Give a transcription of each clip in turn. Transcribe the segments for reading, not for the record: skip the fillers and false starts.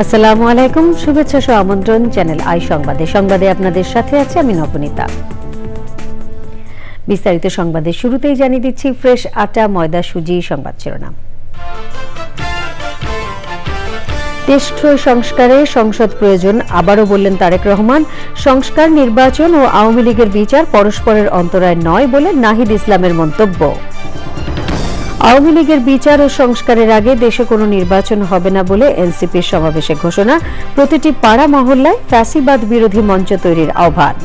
আসসালামু আলাইকুম, শুভেচ্ছা সহ আমন্ত্রণ চ্যানেল আই সংবাদে। সংবাদে আপনাদের সাথে আছে আমি নবনীতা। বিস্তারিত সংবাদের শুরুতেই জানিয়ে দিচ্ছি ফ্রেশ আটা, ময়দা, সুজি সংবাদ শিরোনাম। দেশীয় সংস্কারে সংসদ প্রয়োজন, আবারও বললেন তারেক রহমান। সংস্কার, নির্বাচন ও আওয়ামী লীগের বিচার পরস্পরের অন্তরায় নয় বলে নাহিদ ইসলামের মন্তব্য। আওয়ামী লীগের বিচার ও সংস্কারের আগে দেশে কোনো নির্বাচন হবে না বলে এনসিপির সমাবেশে ঘোষণা। প্রতিটি পাড়া মহল্লায় ফ্যাসিবাদ বিরোধী মঞ্চ তৈরির আহ্বান।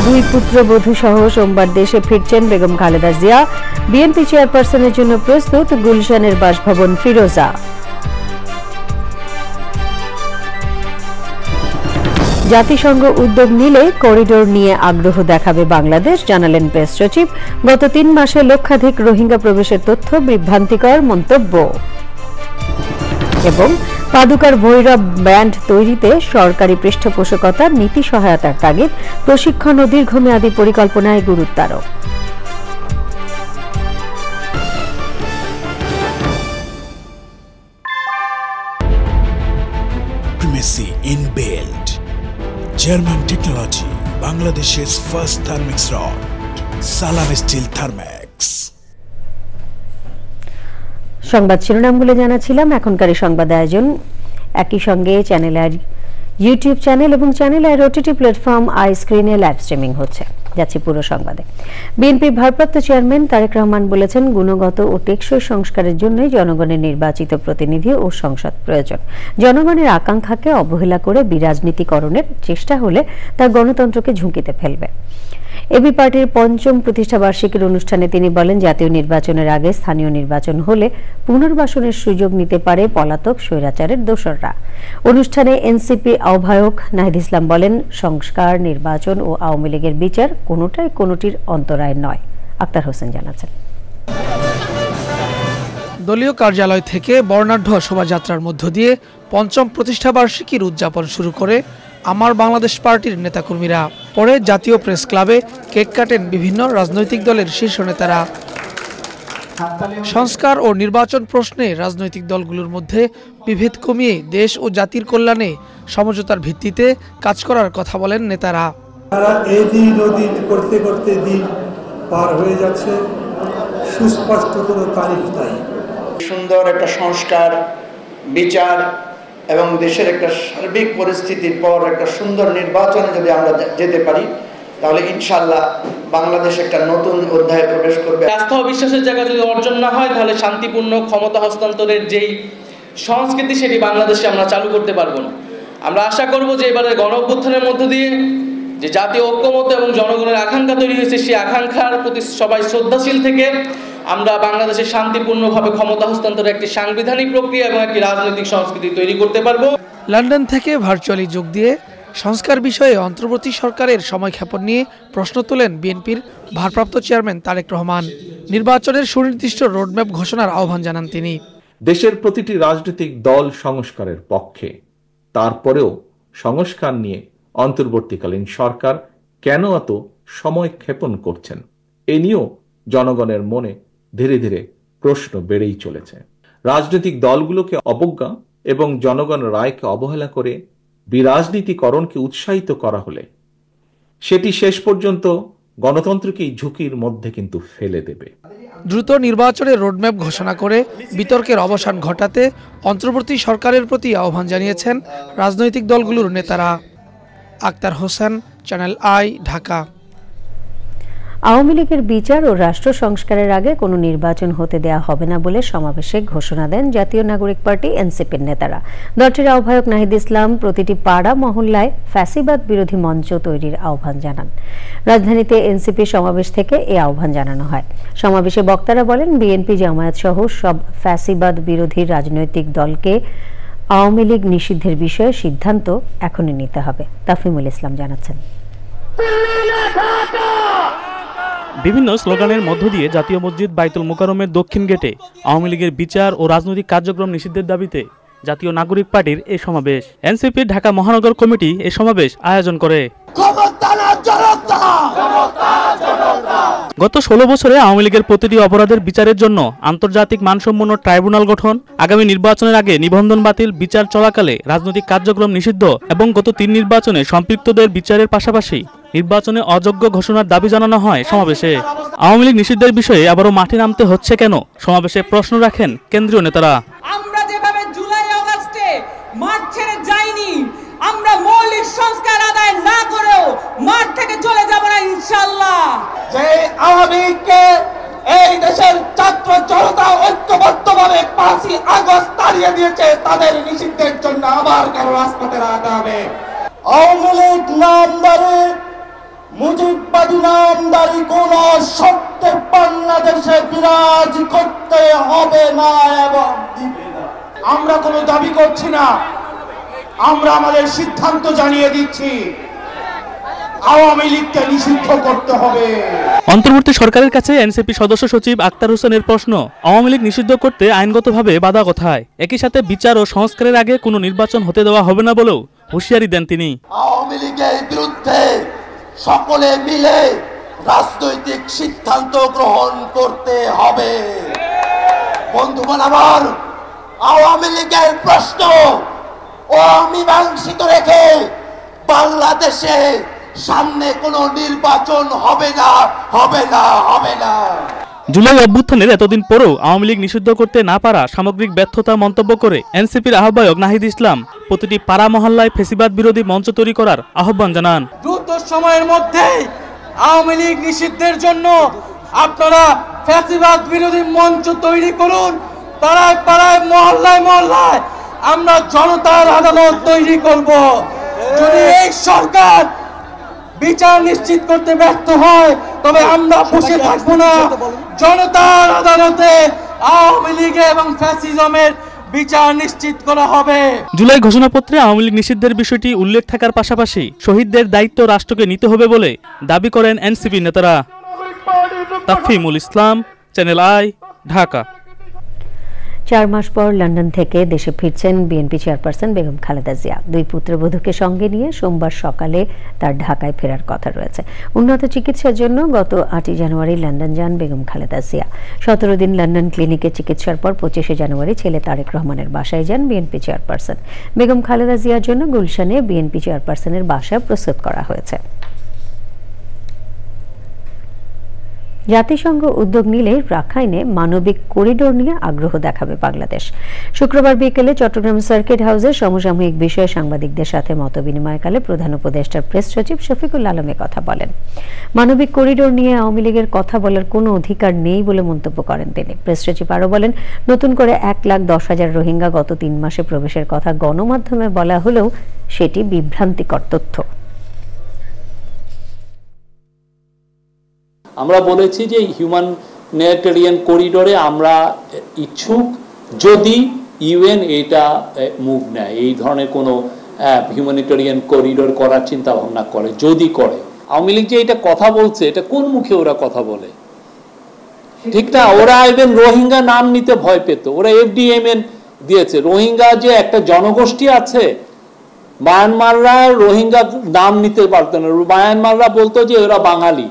দুই পুত্রবধূ সহ সোমবার দেশে ফিরছেন বেগম খালেদা জিয়া। বিএনপি চেয়ারপারসনের জন্য প্রস্তুত গুলশানের বাসভবন ফিরোজা। জাতিসংঘ উদ্যোগ নিলে করিডোর নিয়ে আগ্রহ দেখাবে বাংলাদেশ, জানালেন প্রেস সচিব। গত 3 মাসে লক্ষাধিক রোহিঙ্গা প্রবেশের তথ্য বিভ্রান্তিকর মন্তব্য। এবং পাদুকার ভৈরব ব্যান্ড তৈরিতে সরকারি পৃষ্ঠপোষকতার নীতি সহায়তার তাগিদ, প্রশিক্ষণ ও দীর্ঘমেয়াদী পরিকল্পনায় গুরুত্বারোপ। German technology, Bangladesh's first thermix rod, Salam Steel Thermax. সংবাদ শিরোনামগুলো জানাছিলাম। এখনকার সংবাদ আয়োজন একই সঙ্গে চ্যানেল আই ইউটিউব চ্যানেল এবং channel I OTT platform I স্ক্রিনে লাইভ স্ট্রিমিং হচ্ছে। যাচ্ছি পুরো সংবাদে। বিএনপির ভারপ্রাপ্ত চেয়ারম্যান তারেক রহমান বলেছেন, গুণগত ও টেকসই সংস্কারের জন্যই জনগণের নির্বাচিত প্রতিনিধি ও সংসদ প্রয়োজন। জনগণের আকাঙ্ক্ষাকে অবহেলা করে বিরাজনীতিকরণের চেষ্টা হলে তা গণতন্ত্রকে ঝুঁকিতে ফেলবে। এবি পার্টির ৫ম প্রতিষ্ঠাবার্ষিকীর অনুষ্ঠানে তিনি বলেন, জাতীয় নির্বাচনের আগে স্থানীয় নির্বাচন হলে পুনর্বাসনের সুযোগ নিতে পারে পলাতক স্বৈরাচারের দোসররা। অনুষ্ঠানে এনসিপি আহ্বায়ক নাহিদ ইসলাম বলেন, সংস্কার, নির্বাচন ও আওয়ামী লীগের বিচার কোনোটাই কোনোটির অন্তরায় নয়। আক্তার হোসেন জানাচ্ছেন। দলীয় কার্যালয় থেকে বর্ণাঢ্য শোভাযাত্রার মধ্য দিয়ে ৫ম প্রতিষ্ঠাবার্ষিকীর উদযাপন শুরু করে আমার বাংলাদেশ পার্টির নেতাকর্মীরা। পরে জাতীয় প্রেস ক্লাবে কেক কাটেন বিভিন্ন রাজনৈতিক দলের শীর্ষ নেতারা। সংস্কার ও নির্বাচন প্রশ্নে রাজনৈতিক দলগুলোর মধ্যে বিভেদ কমিয়ে দেশ ও জাতির কল্যাণে সমঝোতার ভিত্তিতে কাজ করার কথা বলেন নেতারা। এই দিন ও দিন করতে করতে দিন পার হয়ে যাচ্ছে, সুস্পষ্ট কোনো তারিখ নাই। সুন্দর একটা সংস্কার, বিচার এবং দেশের একটা সার্বিক পরিস্থিতির পর একটা সুন্দর নির্বাচনে যদি আমরা যেতে পারি, তাহলে ইনশাআল্লাহ বাংলাদেশ একটা নতুন অধ্যায়ে প্রবেশ করবে। আস্থা ও বিশ্বাসের জায়গা যদি অর্জন না হয়, তাহলে শান্তিপূর্ণ ক্ষমতা হস্তান্তরের যেই সংস্কৃতি, সেটি বাংলাদেশে আমরা চালু করতে পারবো না। আমরা আশা করব যে এবারের গণ অভ্যুত্থানের মধ্য দিয়ে যে জাতীয় ঐক্যমত এবং জনগণের আকাঙ্ক্ষা তৈরি হয়েছে, সেই আকাঙ্ক্ষার প্রতি সবাই শ্রদ্ধাশীল থেকে আমরা বাংলাদেশে শান্তিপূর্ণভাবে ক্ষমতা হস্তান্তরের একটি সাংবিধানিক প্রক্রিয়া এবং একটি রাজনৈতিক সংস্কৃতি তৈরি করতে পারবো। লন্ডন থেকে ভার্চুয়ালি যোগ দিয়ে সংস্কার বিষয়ে অন্তর্বর্তী সরকারের সময়ক্ষেপণ নিয়ে প্রশ্ন তোলেন বিএনপির ভারপ্রাপ্ত চেয়ারম্যান তারেক রহমান। নির্বাচনের সুনির্দিষ্ট রোডম্যাপ ঘোষণার আহ্বান জানান তিনি। দেশের প্রতিটি রাজনৈতিক দল সংস্কারের পক্ষে, তারপরেও সংস্কার নিয়ে অন্তর্বর্তীকালীন সরকার কেন এত সময় ক্ষেপণ করছেন, এ নিয়েও জনগণের মনে ধীরে ধীরে প্রশ্ন বেড়েই চলেছে। রাজনৈতিক দলগুলোকে অবজ্ঞা এবং জনগণের রায়কে অবহেলা করে বিরাজনীতিকরণকে উৎসাহিত করা হলে সেটি শেষ পর্যন্ত গণতন্ত্রকেই ঝুঁকির মধ্যে কিন্তু ফেলে দেবে। দ্রুত নির্বাচনের রোডম্যাপ ঘোষণা করে বিতর্কের অবসান ঘটাতে অন্তর্বর্তী সরকারের প্রতি আহ্বান জানিয়েছেন রাজনৈতিক দলগুলোর নেতারা। Akter Hossain, channel I, Dhaka. আওয়ামী লীগের বিচার ও রাষ্ট্র সংস্কারের আগে কোনো নির্বাচন হতে দেওয়া হবে না বলে সমাবেশে ঘোষণা দেন জাতীয় নাগরিক পার্টি এনসিপির নেতারা। দলটির আহ্বায়ক নাহিদ ইসলাম প্রতিটি পাড়া মহল্লায় ফ্যাসিবাদ বিরোধী মঞ্চ তৈরির আহ্বান জানান। রাজধানীতে এনসিপি সমাবেশ থেকে এই আহ্বান জানানো হয়। সমাবেশে বক্তারা বলেন, বিএনপি, জামায়াত সহ সব ফ্যাসিবাদ বিরোধী রাজনৈতিক দলকে আওয়ামী লীগ নিষিদ্ধের বিষয়ে সিদ্ধান্ত এখনই নিতে হবে। তাফিমুল ইসলাম জানাচ্ছেন। বিভিন্ন স্লোগানের মধ্য দিয়ে জাতীয় মসজিদ বাইতুল মোকাররমের দক্ষিণ গেটে আওয়ামী লীগের বিচার ও রাজনৈতিক কার্যক্রম নিষিদ্ধের দাবিতে জাতীয় নাগরিক পার্টির এই সমাবেশ। এনসিপির ঢাকা মহানগর কমিটি এই সমাবেশ আয়োজন করে। গত 16 বছরে আওয়ামী লীগের প্রতিটি অপরাধের বিচারের জন্য আন্তর্জাতিক মানসম্পন্ন ট্রাইব্যুনাল গঠন, আগামী নির্বাচনের আগে নিবন্ধন বাতিল, বিচার চলাকালে রাজনৈতিক কার্যক্রম নিষিদ্ধ এবং গত 3 নির্বাচনে সম্পৃক্তদের বিচারের পাশাপাশি নির্বাচনে অযোগ্য ঘোষণার দাবি জানানো হয় সমাবেশে। আওয়ামী লীগ নিষিদ্ধের বিষয়ে আবারও মাঠে নামতে হচ্ছে কেন, সমাবেশে প্রশ্ন রাখেন কেন্দ্রীয় নেতারা। আমরা যেভাবে জুলাই আগস্টে মাঠ ছেড়ে যাইনি, আমরা মৌলিক সংস্কার আদায় না করেও মাঠ থেকে চলে যাব না ইনশাআল্লাহ। যে আওয়ামী লীগকে এই দেশের ছাত্র জনতা ঐক্যবদ্ধভাবে 5ই আগস্ট তাড়িয়ে দিয়েছে, তাদের নিষিদ্ধের জন্য আবার কেন রাজপথে নামতে হবে? আওয়ামী লীগ নামদারি, মুজিববাদী নামদারি কোন শর্তে বাংলাদেশে বিরাজ করতে হবে না এবং দিবে না। আমরা কোনো দাবি করছি না, আমরা আমাদের সিদ্ধান্ত জানিয়ে দিচ্ছি, আওয়ামী লীগকে নিষিদ্ধ করতে হবে। অন্তর্বর্তী সরকারের কাছে এনসিপি সদস্য সচিব আক্তার হোসেনের প্রশ্ন, আওয়ামী লীগ নিষিদ্ধ করতে আইনগতভাবে বাধা কোথায়? একই সাথে বিচার ও সংস্কারের আগে কোনো নির্বাচন হতে দেওয়া হবে না বলেও হুঁশিয়ারি দেন তিনি। আওয়ামী লীগের বিরুদ্ধে সকলে মিলে রাজনৈতিক সিদ্ধান্ত গ্রহণ করতে হবে। বন্ধুগণ আমার, আওয়ামী লীগের প্রশ্ন অমীমাংসিত রেখে বাংলাদেশে সামনে কোনো নির্বাচন হবে না, হবে না, হবে না। জুলাই অভ্যুত্থানের এতদিন পরেও আওয়ামী লীগ নিষিদ্ধ করতে না পারা সামগ্রিক ব্যর্থতা মন্তব্য করে এনসিপির আহ্বায়ক নাহিদ ইসলাম প্রতিটি পাড়া মহল্লায় ফ্যাসিবাদ বিরোধী মঞ্চ তৈরি করার আহ্বান জানান। দ্রুত সময়ের মধ্যে আওয়ামী লীগ নিষিদ্ধের জন্য আপনারা ফ্যাসিবাদ বিরোধী মঞ্চ তৈরি করুন। পাড়ায় পাড়ায়, মহল্লায় মহল্লায় আমরা জনতার আদালত তৈরি করব। যদি এই সরকার বিচার নিশ্চিত করতে ব্যর্থ হয়, তবে আমরা বসে থাকবো না। জনতার আদালতে আওয়ামী লীগ এবং ফ্যাসিজমের বিচার নিশ্চিত করা হবে। জুলাই ঘোষণাপত্রে আওয়ামী লীগ নিষিদ্ধের বিষয়টি উল্লেখ থাকার পাশাপাশি শহীদদের দায়িত্ব রাষ্ট্রকে নিতে হবে বলে দাবি করেন এনসিপি নেতারা। তাফিমুল ইসলাম, চ্যানেল আই, ঢাকা। 4 মাস পর লন্ডন থেকে দেশে ফিরছেন বিএনপি চেয়ারপারসন বেগম খালেদা জিয়া। 2 পুত্রবধূকে সঙ্গে নিয়ে সোমবার সকালে তার ঢাকায় ফেরার কথা রয়েছে। উন্নত চিকিৎসার জন্য গত 8 জানুয়ারি লন্ডন যান বেগম খালেদা জিয়া। 17 দিন লন্ডন ক্লিনিকে চিকিৎসার পর 25 জানুয়ারি ছেলে তারেক রহমানের বাসায় যান বিএনপি চেয়ারপারসন। বেগম খালেদা জিয়ার জন্য গুলশানে বিএনপি চেয়ারপারসনের বাসা প্রস্তুত করা হয়েছে। জাতিসংঘ উদ্যোগ নিলে রাখাইনে মানবিক করিডোর নিয়ে আগ্রহ দেখাবে বাংলাদেশ। শুক্রবার বিকেলে চট্টগ্রাম সার্কিট হাউসে সমসাময়িক বিষয়ে সাংবাদিকদের সাথে মতবিনিময়কালে প্রধান উপদেষ্টার প্রেস সচিব শফিকুল আলম কথা বলেন। মানবিক করিডোর নিয়ে আওয়ামী লীগের কথা বলার কোনো অধিকার নেই বলে মন্তব্য করেন তিনি। প্রেস সচিব আরও বলেন, নতুন করে 1,10,000 রোহিঙ্গা গত 3 মাসে প্রবেশের কথা গণমাধ্যমে বলা হলেও সেটি বিভ্রান্তিকর তথ্য। আমরা বলেছি যে হিউম্যানিটেরিয়ান করিডোরে আমরা ইচ্ছুক যদি ইউএন এটা মুভ নেয়, এই ধরনের কোনো হিউম্যানিটেরিয়ান করিডোর করার চিন্তা ভাবনা করে, যদি করে। আওয়ামী লীগ যে এটা কথা বলছে, এটা কোন মুখে ওরা কথা বলে? ঠিক না, ওরা ইভেন রোহিঙ্গা নাম নিতে ভয় পেত, ওরা FDMN দিয়েছে। রোহিঙ্গা যে একটা জনগোষ্ঠী আছে, মায়ানমাররা রোহিঙ্গা নাম নিতে পারত না, মায়ানমাররা বলতো যে ওরা বাঙালি।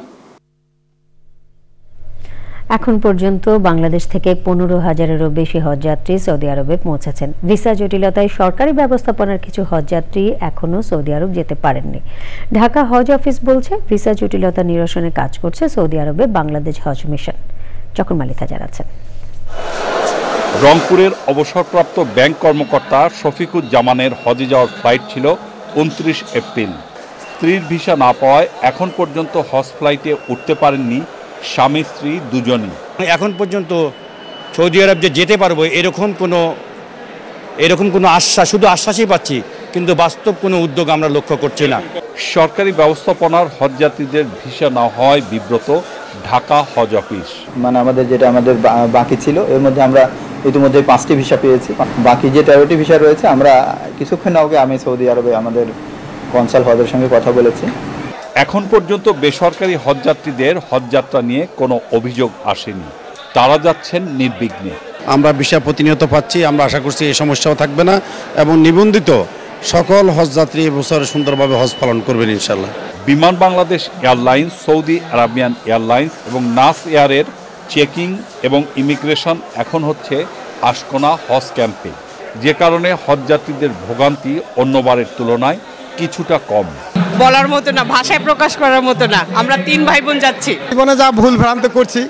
এখন পর্যন্ত বাংলাদেশ থেকে 15,000-এরও বেশি হজযাত্রী সৌদি আরবে পৌঁছেছেন। ভিসা জটিলতায় সরকারি ব্যবস্থাপনার কিছু হজযাত্রী এখনও সৌদি আরব যেতে পারেননি। ঢাকা হজ অফিস বলছে, ভিসা জটিলতা নিরসনে কাজ করছে সৌদি আরবে বাংলাদেশ হজ মিশন। চকর মালিথা জানাচ্ছেন। রংপুরের অবসরপ্রাপ্ত ব্যাংক কর্মকর্তা শফিকুজ্জামানের হজে যাওয়ার ফ্লাইট ছিল 29 এপ্রিল। স্ত্রীর ভিসা না পাওয়ায় এখন পর্যন্ত হজ ফ্লাইটে উঠতে পারেননি স্বামী স্ত্রী দুজনই। এখন পর্যন্ত সৌদি আরব যে যেতে পারবো এরকম কোনো আশ্বাস, শুধু আশ্বাসই পাচ্ছি, কিন্তু বাস্তব কোনো উদ্যোগ আমরা লক্ষ্য করছি না। সরকারি ব্যবস্থাপনার হজযাত্রীদের ভিসা না হওয়ায় বিব্রত ঢাকা হজ অফিস। আমাদের যেটা বাকি ছিল এর মধ্যে আমরা ইতিমধ্যে 5টি ভিসা পেয়েছি, বাকি যে 13টি ভিসা রয়েছে আমরা কিছুক্ষণ আগে আমি সৌদি আরবে আমাদের কনসাল হজের সঙ্গে কথা বলেছি। এখন পর্যন্ত বেসরকারি হজযাত্রীদের হজযাত্রা নিয়ে কোনো অভিযোগ আসেনি, তারা যাচ্ছেন নির্বিঘ্নে। আমরা ভিসা প্রতিনিয়ত পাচ্ছি, আমরা আশা করছি এই সমস্যাও থাকবে না এবং নিবন্ধিত সকল হজযাত্রী এবছর সুন্দরভাবে হজ পালন করবেন ইনশাল্লাহ। বিমান Bangladesh airlines, Saudi Arabian airlines এবং নাস এয়ারের চেকিং এবং ইমিগ্রেশন এখন হচ্ছে আশকোনা হজ ক্যাম্পে, যে কারণে হজযাত্রীদের ভোগান্তি অন্যবারের তুলনায় কিছুটা কম। বলার মতো না, ভাষায় প্রকাশ করার মতো না। আমরা 3 ভাই বোন যাচ্ছি। জীবনে যা ভুল ভ্রান্তি করছি,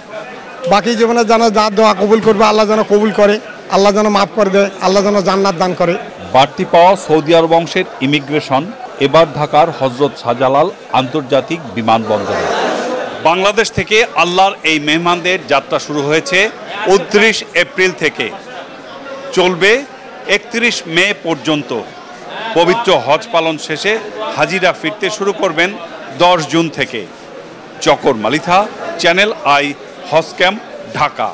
বাকি জীবনে যেন যা দোয়া কবুল করবে আল্লাহ যেন কবুল করে, আল্লাহ যেন মাফ করে দেয়, আল্লাহ যেন জান্নাত দান করে। বাড়তি পাওয়া সৌদি আরব বংশের ইমিগ্রেশন এবার ঢাকার হজরত শাহজালাল আন্তর্জাতিক বিমানবন্দরে। বাংলাদেশ থেকে আল্লাহর এই মেহমানদের যাত্রা শুরু হয়েছে 29 এপ্রিল থেকে, চলবে 31 মে পর্যন্ত। পবিত্র হজ পালন শেষে হাজিরা ফিরতে শুরু করবেন 10 জুন থেকে। Chakor Malitha, channel I, Hajj camp, Dhaka.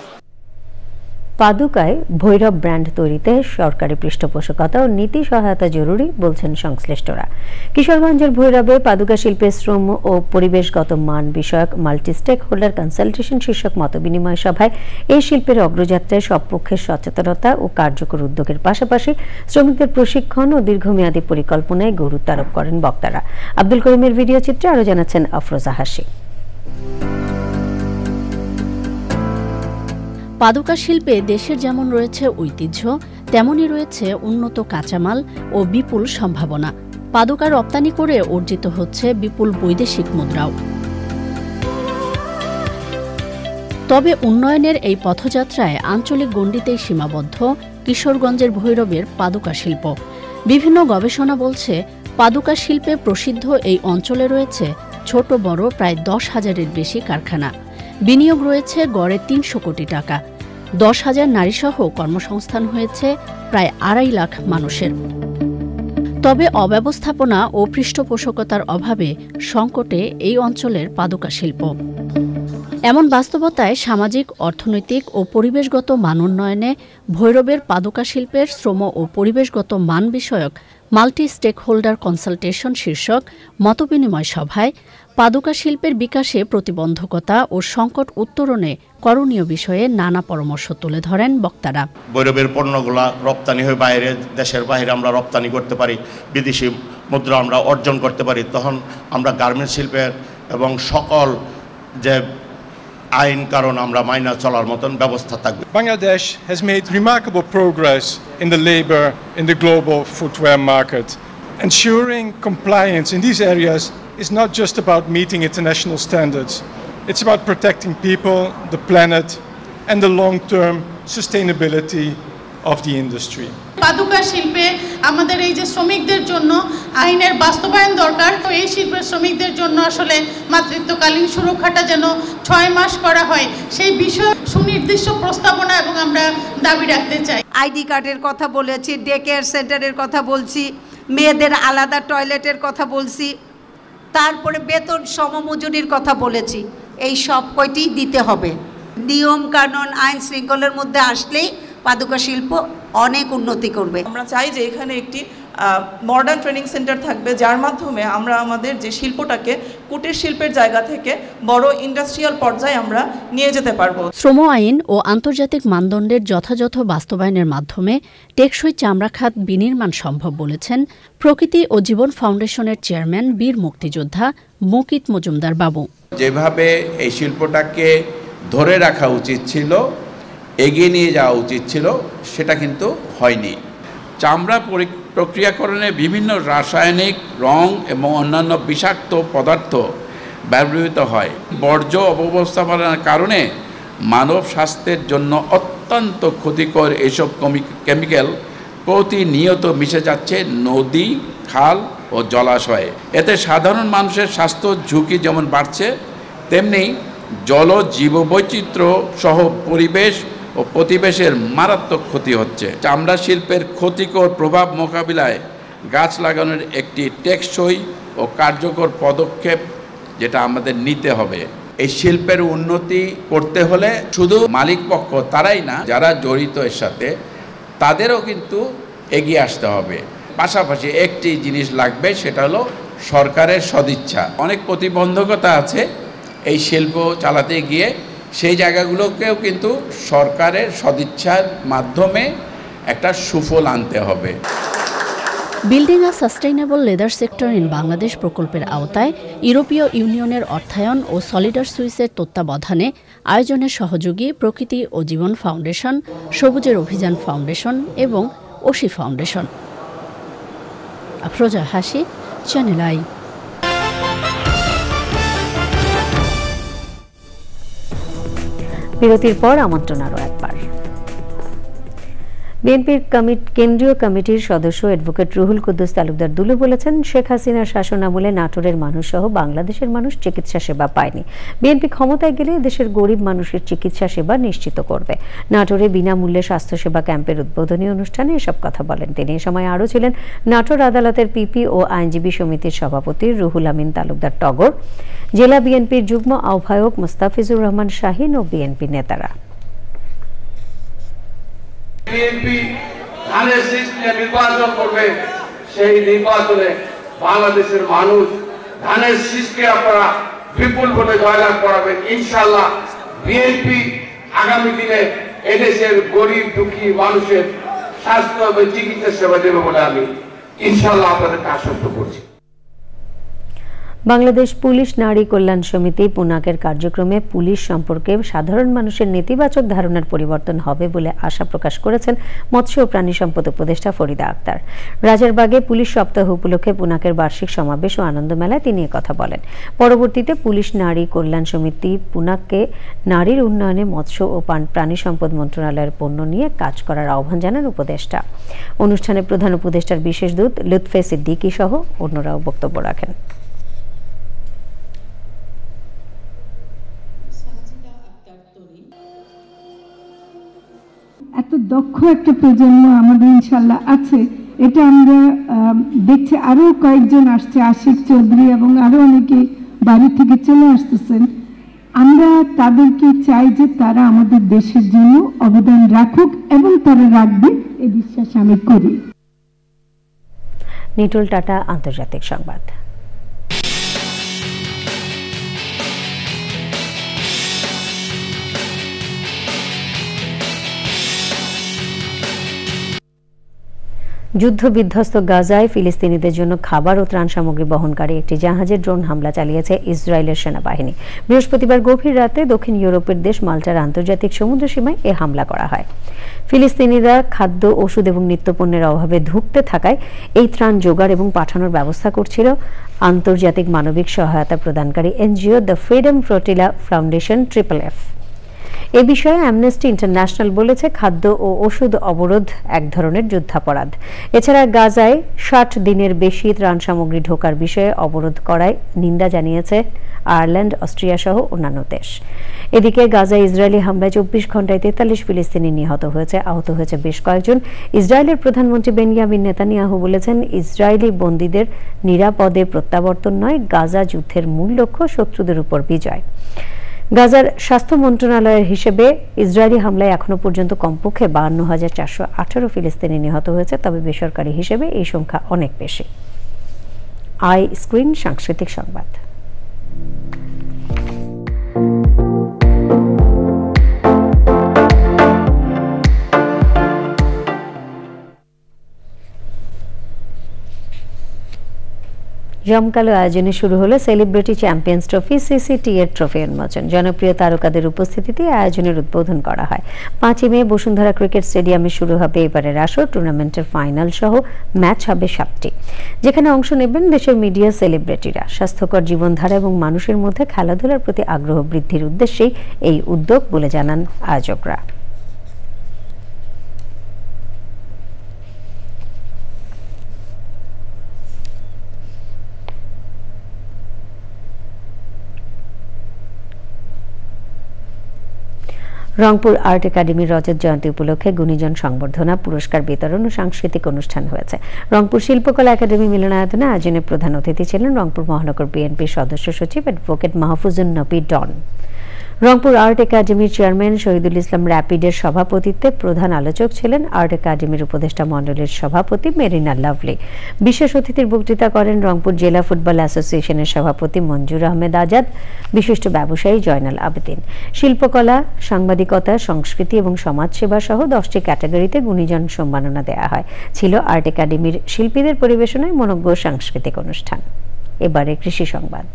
পাদুকায় ভৈরব ব্র্যান্ড তৈরিতে সরকারি পৃষ্ঠপোষকতা ও নীতি সহায়তা জরুরি বলছেন সংশ্লিষ্টরা। কিশোরগঞ্জের ভৈরবে পাদুকা শিল্পের শ্রম ও পরিবেশগত মান বিষয়ক মাল্টি স্টেক হোল্ডার কনসালটেশন শীর্ষক মতবিনিময় সভায় এই শিল্পের অগ্রযাত্রায় সব পক্ষের সচেতনতা ও কার্যকর উদ্যোগের পাশাপাশি শ্রমিকদের প্রশিক্ষণ ও দীর্ঘমেয়াদী পরিকল্পনায় গুরুত্ব আরোপ করেন বক্তারা। আব্দুল করিমের ভিডিও চিত্রে আরও জানাচ্ছেন আফরোজা হাসি। পাদুকা শিল্পে দেশের যেমন রয়েছে ঐতিহ্য, তেমনই রয়েছে উন্নত কাঁচামাল ও বিপুল সম্ভাবনা। পাদুকা রপ্তানি করে অর্জিত হচ্ছে বিপুল বৈদেশিক মুদ্রাও। তবে উন্নয়নের এই পথযাত্রায় আঞ্চলিক গণ্ডিতেই সীমাবদ্ধ কিশোরগঞ্জের ভৈরবের পাদুকা শিল্প। বিভিন্ন গবেষণা বলছে পাদুকা শিল্পে প্রসিদ্ধ এই অঞ্চলে রয়েছে ছোট বড় প্রায় 10,000-এর বেশি কারখানা। বিনিয়োগ রয়েছে গড়ে 300 কোটি টাকা। 10,000 নারীসহ কর্মসংস্থান হয়েছে প্রায় 2.5 লাখ মানুষের। তবে অব্যবস্থাপনা ও পৃষ্ঠপোষকতার অভাবে সংকটে এই অঞ্চলের পাদুকা শিল্প। এমন বাস্তবতায় সামাজিক, অর্থনৈতিক ও পরিবেশগত মান উন্নয়নে ভৈরবের পাদুকা শিল্পের শ্রম ও পরিবেশগত মান বিষয়ক মাল্টি স্টেক হোল্ডার কনসালটেশন শীর্ষক মতবিনিময় সভায় পাদুকা শিল্পের বিকাশে প্রতিবন্ধকতা ও সংকট উত্তরণে করণীয় বিষয়ে নানা পরামর্শ তুলে ধরেন বক্তারা। ভৈরবের পণ্যগুলা রপ্তানি হয়ে বাইরে, দেশের বাইরে আমরা রপ্তানি করতে পারি, বিদেশি মুদ্রা আমরা অর্জন করতে পারি, তখন আমরা গার্মেন্টস শিল্পের এবং সকল যে আইন কারণ আমরা মাইনা চলার মতন ব্যবস্থা থাকবে। Bangladesh has made remarkable progress in the labor in the global footwear market. Ensuring compliance in these areas is not just about meeting international standards. It's about protecting people, the planet, and the long-term sustainability of the industry. পাদুকা শিল্পে আমাদের এই যে শ্রমিকদের জন্য আইনের বাস্তবায়ন দরকার, তো এই শিল্পের শ্রমিকদের জন্য আসলে মাতৃত্বকালীন সুরক্ষাটা যেন 6 মাস করা হয়, সেই বিষয়ে সুনির্দিষ্ট প্রস্তাবনা এবং আমরা দাবি রাখতে চাই। আইডি কার্ডের কথা বলেছি, ডে কেয়ার সেন্টারের কথা বলছি, মেয়েদের আলাদা টয়লেটের কথা বলছি, তারপরে বেতন সমমজুরির কথা বলেছি। এই সব কয়টি দিতে হবে। নিয়ম কানুন আইন শৃঙ্খলার মধ্যে আসলেই পাদুকা শিল্প অনেক উন্নতি করবে। আমরা চাই যে এখানে একটি মডার্ন ট্রেনিং সেন্টার থাকবে, যার মাধ্যমে আমরা আমাদের যে শিল্পটাকে কুটির শিল্পের জায়গা থেকে বড় ইন্ডাস্ট্রিয়াল পর্যায়ে আমরা নিয়ে যেতে পারবো। শ্রম আইন ও আন্তর্জাতিক মানদণ্ডের যথাযথ বাস্তবায়নের মাধ্যমে টেকসই চামড়া খাত বিনির্মাণ সম্ভব বলেছেন প্রকৃতি ও জীবন ফাউন্ডেশনের চেয়ারম্যান বীর মুক্তিযোদ্ধা মুকিত মজুমদার বাবু। যেভাবে এই শিল্পটাকে ধরে রাখা উচিত ছিল, এগিয়ে নিয়ে যাওয়া উচিত ছিল, সেটা কিন্তু হয়নি। চামড়া প্রক্রিয়াকরণে বিভিন্ন রাসায়নিক, রং এবং অন্যান্য বিষাক্ত পদার্থ ব্যবহৃত হয়। বর্জ্য অব্যবস্থাপনার কারণে মানব স্বাস্থ্যের জন্য অত্যন্ত ক্ষতিকর এসব কেমিক্যাল প্রতিনিয়ত মিশে যাচ্ছে নদী, খাল ও জলাশয়ে। এতে সাধারণ মানুষের স্বাস্থ্য ঝুঁকি যেমন বাড়ছে, তেমনি জল জীববৈচিত্র্য সহ পরিবেশ ও প্রতিবেশের মারাত্মক ক্ষতি হচ্ছে। চামড়া শিল্পের ক্ষতিকর প্রভাব মোকাবিলায় গাছ লাগানোর একটি টেকসই ও কার্যকর পদক্ষেপ যেটা আমাদের নিতে হবে। এই শিল্পের উন্নতি করতে হলে শুধু মালিক পক্ষ তারাই না, যারা জড়িত এর সাথে তাদেরও কিন্তু এগিয়ে আসতে হবে। পাশাপাশি একটি জিনিস লাগবে, সেটা হলো সরকারের সদিচ্ছা। অনেক প্রতিবন্ধকতা আছে এই শিল্প চালাতে গিয়ে, সেই জায়গাগুলোকেও কিন্তু সরকারের সদিচ্ছার মাধ্যমে একটা সুফল আনতে হবে। Building a sustainable leather sector in Bangladesh প্রকল্পের আওতায় ইউরোপীয় ইউনিয়নের অর্থায়ন ও সলিডার সুইসের তত্ত্বাবধানে আয়োজনের সহযোগী প্রকৃতি ও জীবন ফাউন্ডেশন, সবুজের অভিযান ফাউন্ডেশন এবং ওশি ফাউন্ডেশন। আফরোজা হাসি, চ্যানেল আই। বিরতির পর আমন্ত্রণ আরও একবার। বিএনপির কেন্দ্রীয় কমিটির সদস্য অ্যাডভোকেট রুহুল কুদ্দুস তালুকদার দুলু বলেছেন, শেখ হাসিনার শাসন আমলে নাটোরের মানুষ সহ বাংলাদেশের মানুষ চিকিৎসা সেবা পায়নি। বিএনপি ক্ষমতায় গেলে দেশের গরিব মানুষের চিকিৎসা সেবা নিশ্চিত করবে। নাটোরে বিনামূল্যে স্বাস্থ্যসেবা ক্যাম্পের উদ্বোধনী অনুষ্ঠানে এসব কথা বলেন তিনি। এ সময় আরও ছিলেন নাটোর আদালতের পিপি ও আইনজীবী সমিতির সভাপতি রুহুল আমিন তালুকদার টগর, জেলা বিএনপির যুগ্ম আহ্বায়ক মোস্তাফিজুর রহমান শাহিন ও বিএনপি নেতারা। বিএনপি ধানের শীষ নিয়ে নির্বাচন করবে, সেই নির্বাচনে বাংলাদেশের মানুষ ধানের শীষকে আপনারা বিপুল ভোটে জয়লাভ করাবেন ইনশাআল্লাহ। বিএনপি আগামী দিনে এদেশের গরিব দুঃখী মানুষের স্বাস্থ্য এবং চিকিৎসা সেবা দেবে বলে আমি ইনশাআল্লাহ আপনাদেরকে আশ্বস্ত করছি। বাংলাদেশ পুলিশ নারী কল্যাণ সমিতি পুনাকের কার্যক্রমে পুলিশ সম্পর্কে সাধারণ মানুষের নেতিবাচক ধারণার পরিবর্তন হবে বলে আশা প্রকাশ করেছেন মৎস্য ও প্রাণী সম্পদ উপদেষ্টা ফরিদা আক্তার। রাজারবাগে পুলিশ সপ্তাহ উপলক্ষে পুনাকের বার্ষিক সমাবেশ ও আনন্দ মেলায় তিনি কথা বলেন। পরবর্তীতে পুলিশ নারী কল্যাণ সমিতি পুনাককে নারীর উন্নয়নে মৎস্য ও প্রাণী সম্পদ মন্ত্রণালয়ের পণ্য নিয়ে কাজ করার আহ্বান জানান উপদেষ্টা। অনুষ্ঠানে প্রধান উপদেষ্টার বিশেষ দূত লুৎফে সিদ্দিকী সহ অন্যরাও বক্তব্য রাখেন। এত দক্ষ একটা প্রজন্ম আমাদের ইনশাল্লাহ আছে, এটা আমরা দেখছি। আরো কয়েকজন আসছে, আশিক চৌধুরী এবং আরো অনেকে বাড়ি থেকে চলে আসতেছেন। আমরা তাদেরকে চাই যে তারা আমাদের দেশের জন্য অবদান রাখুক এবং তারা রাখবে, এই বিশ্বাস আমি করি। নিটুল টাটা, আন্তর্জাতিক সংবাদ। যুদ্ধ বিধ্বস্ত গাজায় ফিলিস্তিনিদের জন্য খাবার ও ত্রাণ সামগ্রী বহনকারী একটি জাহাজে ড্রোন হামলা চালিয়েছে ইসরায়েলের সেনাবাহিনী। বৃহস্পতিবার গভীর রাতে দক্ষিণ ইউরোপের দেশ মাল্টার আন্তর্জাতিক সমুদ্র সীমায় এ হামলা করা হয়। ফিলিস্তিনিরা খাদ্য, ওষুধ এবং নিত্যপণ্যের অভাবে ধুঁকতে থাকায় এই ত্রাণ জোগাড় এবং পাঠানোর ব্যবস্থা করছিল আন্তর্জাতিক মানবিক সহায়তা প্রদানকারী NGO the freedom flotilla foundation FFF। এ বিষয়ে অ্যামনেস্টি ইন্টারন্যাশনাল বলেছে, খাদ্য ও ওষুধ অবরোধ এক ধরনের যুদ্ধাপরাধ। এছাড়া গাজায় 60 দিনের বেশি ত্রাণ সামগ্রী ঢোকার বিষয়ে অবরোধ করায় নিন্দা জানিয়েছে আয়ারল্যান্ড, অস্ট্রিয়া সহ অন্যান্য দেশ। এদিকে গাজায় ইসরায়েলি হামলায় 24 ঘন্টায় 43 ফিলিস্তিনি নিহত হয়েছে, আহত হয়েছে বেশ কয়েকজন। ইসরায়েলের প্রধানমন্ত্রী বেনিয়ামিন নেতানিয়াহু বলেছেন, ইসরায়েলি বন্দীদের নিরাপদে প্রত্যাবর্তন নয়, গাজা যুদ্ধের মূল লক্ষ্য শত্রুদের উপর বিজয়। গাজার স্বাস্থ্য মন্ত্রণালয়ের হিসেবে ইসরায়েলি হামলায় এখনো পর্যন্ত কমপক্ষে 52,418 ফিলিস্তিনি নিহত হয়েছে, তবে বেসরকারি হিসেবে এই সংখ্যা অনেক বেশি। আই স্ক্রিন সাংস্কৃতিক সংবাদ। জমকালো আয়োজনে শুরু হলো সেলিব্রিটি চ্যাম্পিয়ন্স ট্রফি CCT এর ট্রফি উন্মোচন। জনপ্রিয় তারকাদের উপস্থিতিতে আয়োজনের উদ্বোধন করা হয়। 5 মে বসুন্ধরা ক্রিকেট স্টেডিয়ামে শুরু হবে এবারের আসর। টুর্নামেন্টের ফাইনাল সহ ম্যাচ হবে 7টি, যেখানে অংশ নেবেন দেশের মিডিয়া সেলিব্রিটিরা। স্বাস্থ্যকর জীবনধারা এবং মানুষের মধ্যে খেলাধুলার প্রতি আগ্রহ বৃদ্ধির উদ্দেশ্যেই এই উদ্যোগ বলে জানান আয়োজকরা। রংপুর আর্ট একাডেমির রজত জয়ন্তী উপলক্ষে গুণীজন সংবর্ধনা, পুরস্কার বিতরণ ও সাংস্কৃতিক অনুষ্ঠান হয়েছে। রংপুর শিল্পকলা একাডেমি মিলনায়তনে আয়োজনে প্রধান অতিথি ছিলেন রংপুর মহানগর বিএনপির সদস্য সচিব অ্যাডভোকেট মাহফুজুন নবী ডন। রংপুর আর্ট একাডেমির চেয়ারম্যান শহীদুল ইসলাম র্যাপিডের সভাপতিত্বে প্রধান আলোচক ছিলেন আর্ট একাডেমির উপদেষ্টা মণ্ডলীর সভাপতি মেরিনা লাভলি। বিশেষ অতিথির বক্তৃতা করেন রংপুর জেলা ফুটবল অ্যাসোসিয়েশনের সভাপতি মঞ্জুর আহমেদ আজাদ, বিশিষ্ট ব্যবসায়ী জয়নাল আবেদিন। শিল্পকলা, সাংবাদিকতা, সংস্কৃতি এবং সমাজসেবা সহ 10টি ক্যাটাগরিতে গুণীজন সম্মাননা দেওয়া হয়। ছিল আর্ট একাডেমির শিল্পীদের পরিবেশনায় মনোজ্ঞ সাংস্কৃতিক অনুষ্ঠান। এবারে কৃষি সংবাদ।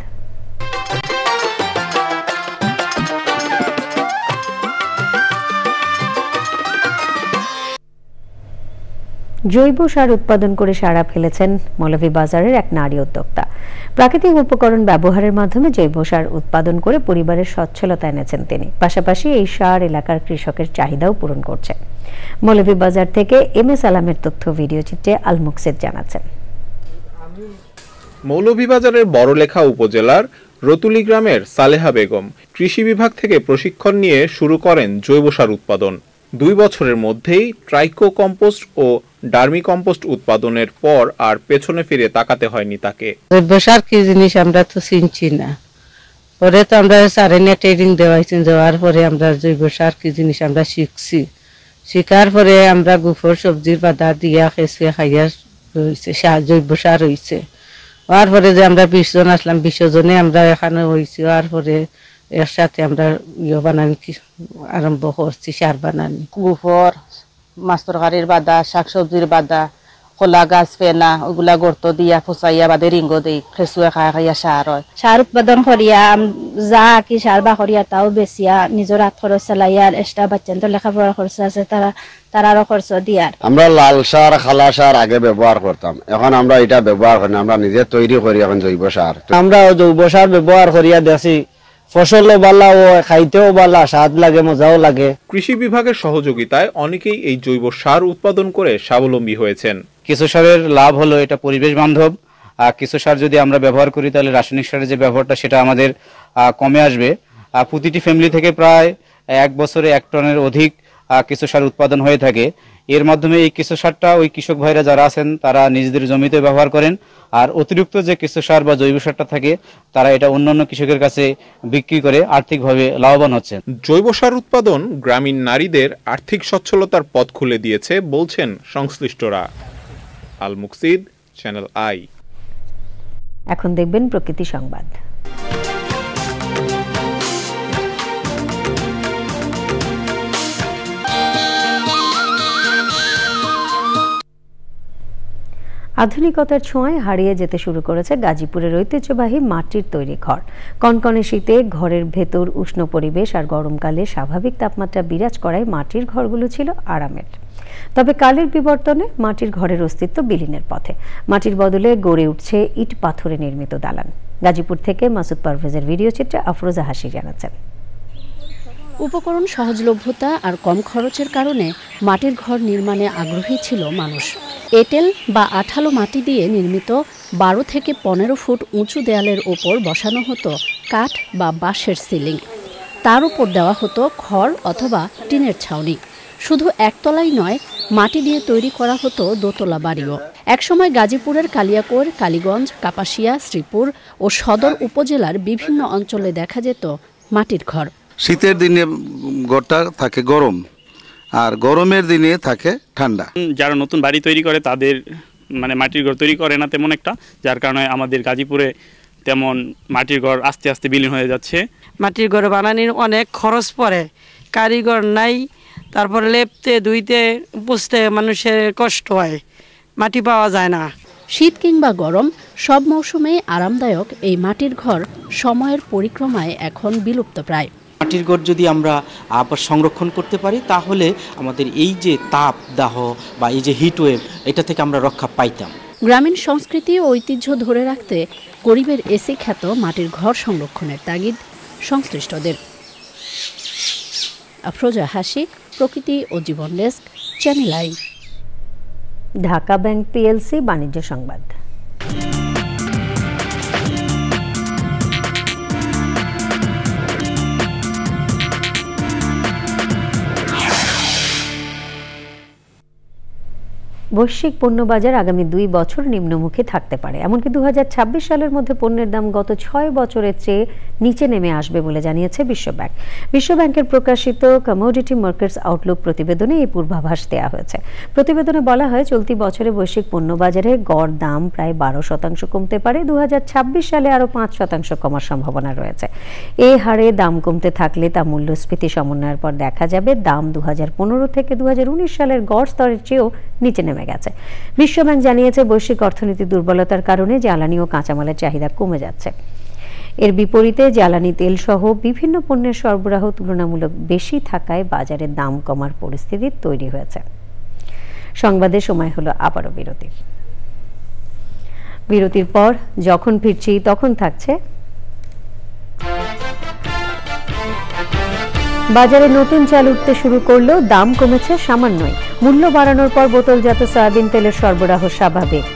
জৈব সার উৎপাদন করে সাড়া ফেলেছেন মৌলভীবাজারের এক নারী উদ্যোক্তা। প্রাকৃতিক উপকরণ ব্যবহারের মাধ্যমে জৈব সার উৎপাদন করে পরিবারের সচ্ছলতা এনেছেন তিনি। পাশাপাশি এই সার এলাকার কৃষকের চাহিদাও পূরণ করছে। মৌলভীবাজার থেকে MS আলামের তথ্য ভিডিও চিত্রে আল মুকসেদ জানাচ্ছেন। মৌলভীবাজারের বড়লেখা উপজেলার রতুলি গ্রামের সালেহা বেগম কৃষি বিভাগ থেকে প্রশিক্ষণ নিয়ে শুরু করেন জৈব সার উৎপাদন। 2 বছরের মধ্যেই ট্রাইকো কম্পোস্ট ও ডার্মি কম্পোস্ট উৎপাদনের পর আর পেছনে ফিরে তাকাতে হয়নি তাকে। জৈব সার কি জিনিস আমরা তো চিনছি না, পরে তো আমরা সারেনিয়া ট্রেনিং দেওয়ার পরে আমরা জৈব সার কি জিনিস আমরা শিখছি। শিখার পরে আমরা গোবর সবজির বাদা দিয়া খেয়ে খাইয়া রয়েছে, জৈব সার হয়েছে। হওয়ার পরে যে আমরা 20 জন আসলাম, 20 জনে আমরা এখানে হয়েছি। হওয়ার পরে এর সাথে আমরা বানানি আরম্ভ করছি, সার বানানি। গোবর, মাছ তরকারির বাদা, শাকসবজির বাদা, কলা গাছ ফেনা ওগুলা গর্ত দিয়া ফুসাইয়া বাদে রিঙ্গ দেই খেসুয়া খাইয়া সার হয়। সার উৎপাদন করিয়া যা কি সার বা করিয়া তাও বেচিয়া নিজের হাত খরচ চালাইয়া এক্সট্রা বাচ্চাদের লেখাপড়ার খরচ আছে তারারও খরচ দিয়ার। আমরা লাল সার, খালা সার আগে ব্যবহার করতাম, এখন আমরা এটা ব্যবহার করি না, আমরা নিজে তৈরি করি এখন জৈব সার। আমরা জৈব সার ব্যবহার করিয়া দেখি ফসলও ভালো, খাইতেও ভালো, স্বাদ লাগে, মজাও লাগে। কৃষি বিভাগের সহযোগিতায় অনেকেই এই জৈব সার উৎপাদন করে স্বাবলম্বী হয়েছেন। কিছু সারের লাভ হলো এটা পরিবেশ বান্ধব, আর কিছু সার যদি আমরা ব্যবহার করি তাহলে রাসায়নিক সারের যে ব্যবহারটা সেটা আমাদের কমে আসবে। প্রতিটি ফ্যামিলি থেকে প্রায় 1 বছরে 1 টনের অধিক কিছু সার উৎপাদন হয়ে থাকে। এর মাধ্যমে এই কিছু সারটা ওই কৃষক ভাইরা যারা আছেন তারা নিজেদের জমিতে ব্যবহার করেন, আর অতিরিক্ত যে কিছু সার বা জৈব সারটা থাকে তারা এটা অন্যান্য কৃষকের কাছে বিক্রি করে আর্থিকভাবে লাভবান হচ্ছেন। জৈব সার উৎপাদন গ্রামীণ নারীদের আর্থিক সচ্ছলতার পথ খুলে দিয়েছে বলছেন সংশ্লিষ্টরা। আল মুকসিদ, চ্যানেল আই। এখন দেখবেন প্রকৃতি সংবাদ। আধুনিকতার ছোঁয়ায় হারিয়ে যেতে শুরু করেছে গাজীপুরের ঐতিহ্যবাহী মাটির তৈরি ঘর। কনকনে শীতে ঘরের ভেতর উষ্ণ পরিবেশ আর গরমকালে স্বাভাবিক তাপমাত্রা বিরাজ করায় মাটির ঘরগুলো ছিল আরামের। তবে কালের বিবর্তনে মাটির ঘরের অস্তিত্ব বিলীনের পথে। মাটির বদলে গড়ে উঠছে ইট পাথরে নির্মিত দালান। গাজীপুর থেকে মাসুদ পারভেজের ভিডিও চিত্রে আফরোজা হাসি জানাচ্ছেন। উপকরণ সহজলভ্যতা আর কম খরচের কারণে মাটির ঘর নির্মাণে আগ্রহী ছিল মানুষ। এঁটেল বা আঠালো মাটি দিয়ে নির্মিত 12 থেকে 15 ফুট উঁচু দেয়ালের ওপর বসানো হতো কাঠ বা বাঁশের সিলিং। তার উপর দেওয়া হতো খড় অথবা টিনের ছাউনি। শুধু একতলাই নয়, মাটি দিয়ে তৈরি করা হতো দোতলা বাড়িও। একসময় গাজীপুরের কালিয়াকৈর, কালীগঞ্জ, কাপাসিয়া, শ্রীপুর ও সদর উপজেলার বিভিন্ন অঞ্চলে দেখা যেত মাটির ঘর। শীতের দিনে ঘরটা থাকে গরম, আর গরমের দিনে থাকে ঠান্ডা। যারা নতুন বাড়ি তৈরি করে তাদের মাটির ঘর তৈরি করে না তেমন একটা, যার কারণে আমাদের গাজীপুরে তেমন মাটির ঘর আস্তে আস্তে বিলীন হয়ে যাচ্ছে। মাটির ঘর বানানোর অনেক খরচ পড়ে, কারিগর নাই, তারপরে লেপতে ধুইতে পুষতে মানুষের কষ্ট হয়, মাটি পাওয়া যায় না। শীত কিংবা গরম সব মৌসুমেই আরামদায়ক এই মাটির ঘর সময়ের পরিক্রমায় এখন বিলুপ্ত প্রায়। মাটির ঘর যদি আমরা আবার সংরক্ষণ করতে পারি তাহলে আমাদের এই যে তাপ দাহ বা এই যে হিট ওয়েভ, এটা থেকে আমরা রক্ষা পাইতাম। গ্রামীণ সংস্কৃতি ও ঐতিহ্য ধরে রাখতে গরিবের এসি খ্যাত মাটির ঘর সংরক্ষণের তাগিদ সংশ্লিষ্টদের। আফরোজা হাসি, প্রকৃতি ও জীবন desk, channel I. Dhaka bank PLC বাণিজ্য সংবাদ। বৈশ্বিক পণ্য বাজার আগামী 2 বছর নিম্নমুখী থাকতে পারে। এমনকি 2026 সালের মধ্যে পণ্যের দাম গত 6 বছরের চেয়ে নিচে নেমে আসবে বলে জানিয়েছে বিশ্বব্যাংক। বিশ্বব্যাংকের প্রকাশিত কমোডিটি মার্কেটস আউটলুক প্রতিবেদনে এই পূর্বাভাস দেওয়া হয়েছে। প্রতিবেদনে বলা হয়, চলতি বছরে বৈশ্বিক পণ্য বাজারে গড় দাম প্রায় 12% কমতে পারে। 2026 সালে আরও 5% কমার সম্ভাবনা রয়েছে। এই হারে দাম কমতে থাকলে তা মূল্যস্ফীতি সমন্বয়ের পর দেখা যাবে দাম 2015 থেকে 2019 সালের গড় স্তরের চেয়েও নিচে নেমে গেছে। বিশ্বব্যাংক জানিয়েছে, বৈশ্বিক অর্থনীতি দুর্বলতার কারণে জ্বালানি ও কাঁচামালের চাহিদা কমে যাচ্ছে। এর বিপরীতে জ্বালানি তেল সহ বিভিন্ন পণ্যের সরবরাহ তুলনামূলক বেশি থাকায় বাজারে দাম কমার পরিস্থিতি তৈরি হয়েছে। সংবাদের সময় হলো আবারও বিরতির পর যখন ফিরছি তখন থাকছে বাজারে নতুন চাল উঠতে শুরু করলেও দাম কমেছে সামান্যই। মূল্য বাড়ানোর পর বোতলজাত সয়াবিন তেলের সরবরাহ স্বাভাবিক।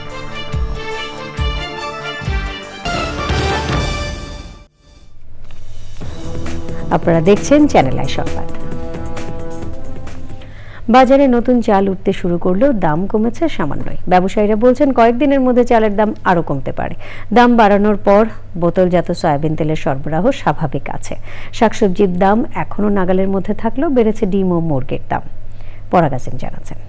আপনারা দেখছেন চ্যানেল আই সংবাদ। বাজারে নতুন চাল উঠতে শুরু করলেও দাম কমেছে সামান্যই। ব্যবসায়ীরা বলছেন, কয়েকদিনের মধ্যে চালের দাম আরও কমতে পারে। দাম বাড়ানোর পর বোতলজাত সয়াবিন তেলের সরবরাহ স্বাভাবিক আছে। শাকসবজির দাম এখনও নাগালের মধ্যে থাকলেও বেড়েছে ডিম ও মুরগির দাম। পরাগ আসিম জানাচ্ছেন।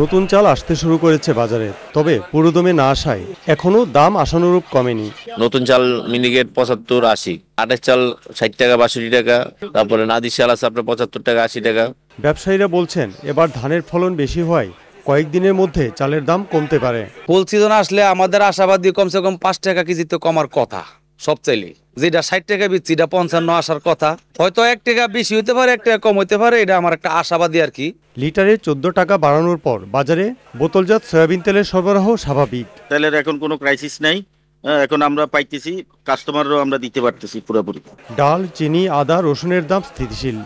নতুন চাল আসতে শুরু করেছে বাজারে, তবে পুরোদমে না আসায় এখনো দাম আশানুরূপ কমেনি। নতুন চাল মিনিকেট 75-80, আটের চাল 60 টাকা 62 টাকা, তারপরে নাদির চাল আছে আপনার 75 টাকা 80 টাকা। ব্যবসায়ীরা বলছেন, এবার ধানের ফলন বেশি হওয়ায় কয়েকদিনের মধ্যে চালের দাম কমতে পারে। ফুল সিজন আসলে আমাদের আশাবাদী কমসে কম 5 টাকা কেজিতে কমার কথা। সব চাইলে যেটা 60 টাকা বিচ্ছি, এটা 55 আসার কথা। হয়তো 1 টাকা বেশি হইতে পারে, 1 টাকা কম হইতে পারে, এটা আমার একটা আশাবাদী আর কি। লিটারে 14 টাকা বাড়ানোর পর বাজারে বোতলজাত সয়াবিন তেলের সরবরাহ স্বাভাবিক। তেলের এখন কোনো ক্রাইসিস নাই, এখন আমরা পাইতেছি, কাস্টমারও আমরা দিতে পারতেছি পুরোপুরি। ডাল, চিনি, আদা, রসুনের দাম স্থিতিশীল,